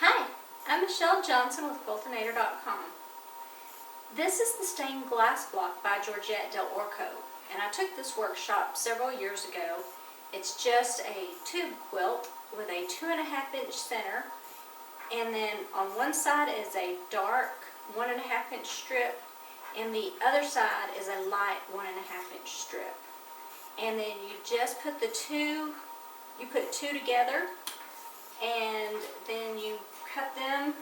Hi, I'm Michelle Johnson with Quiltinator.com. This is the stained glass block by Dell'Orco, and I took this workshop several years ago. It's just a tube quilt with a 2.5-inch center, and then on one side is a dark 1.5-inch strip, and the other side is a light 1.5-inch strip. And then you just put two together, and then you cut them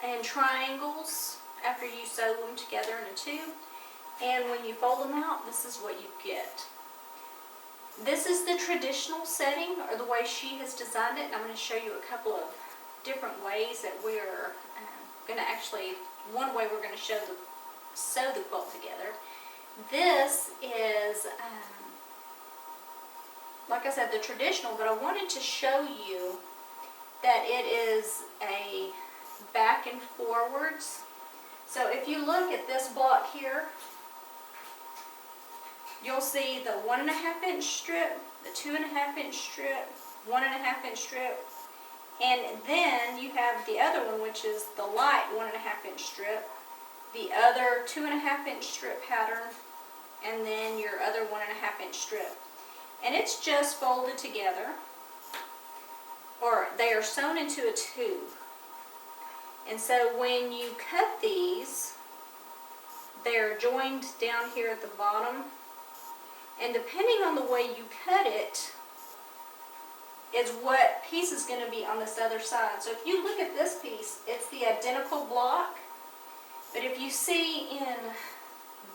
in triangles after you sew them together in a tube, and when you fold them out, this is what you get. This is the traditional setting, or the way she has designed it, and I'm going to show you a couple of different ways that we're going to one way we're going to sew the quilt together. This is like I said, the traditional, but I wanted to show you that it is a back and forwards. So if you look at this block here, you'll see the 1.5-inch strip, the 2.5-inch strip, 1.5-inch strip, and then you have the other one, which is the light 1.5-inch strip, the other 2.5-inch strip pattern, and then your other 1.5-inch strip. And it's just folded together, or they are sewn into a tube. And so when you cut these, they're joined down here at the bottom, and depending on the way you cut it is what piece is going to be on this other side. So if you look at this piece, it's the identical block, but if you see in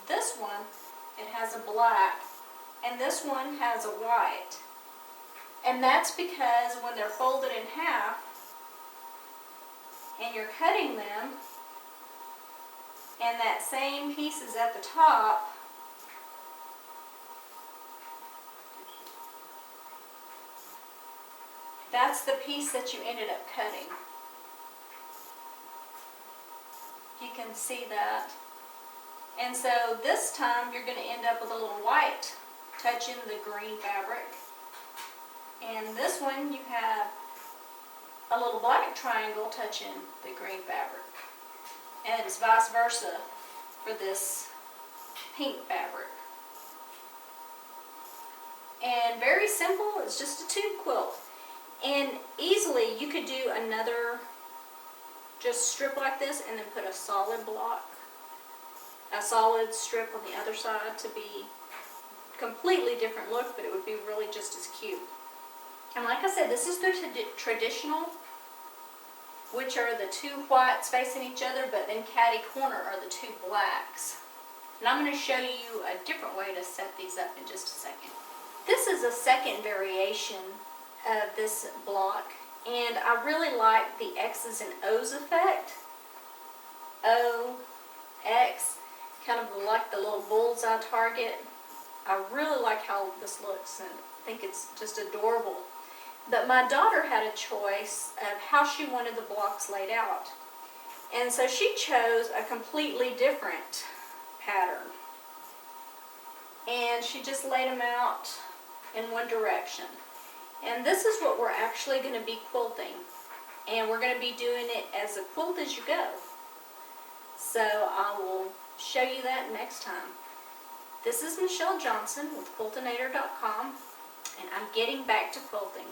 this one, it has a black, and this one has a white. And that's because when they're folded in half and you're cutting them, and that same piece is at the top, that's the piece that you ended up cutting. You can see that. And so this time you're going to end up with a little white touching the green fabric. And this one you have a little black triangle touching the green fabric. And it's vice versa for this pink fabric. And very simple, it's just a tube quilt. And easily you could do another just strip like this and then put a solid block, a solid strip on the other side to be completely different look, but it would be really just as cute. And like I said, this is the traditional, which are the two whites facing each other, but then catty corner are the two blacks. And I'm going to show you a different way to set these up in just a second. This is a second variation of this block, and I really like the X's and O's effect. O, X, kind of like the little bullseye target. I really like how this looks, and I think it's just adorable. But my daughter had a choice of how she wanted the blocks laid out. And so she chose a completely different pattern. And she just laid them out in one direction. And this is what we're actually going to be quilting. And we're going to be doing it as a quilt as you go. So I will show you that next time. This is Michelle Johnson with Quiltinator.com, and I'm getting back to quilting.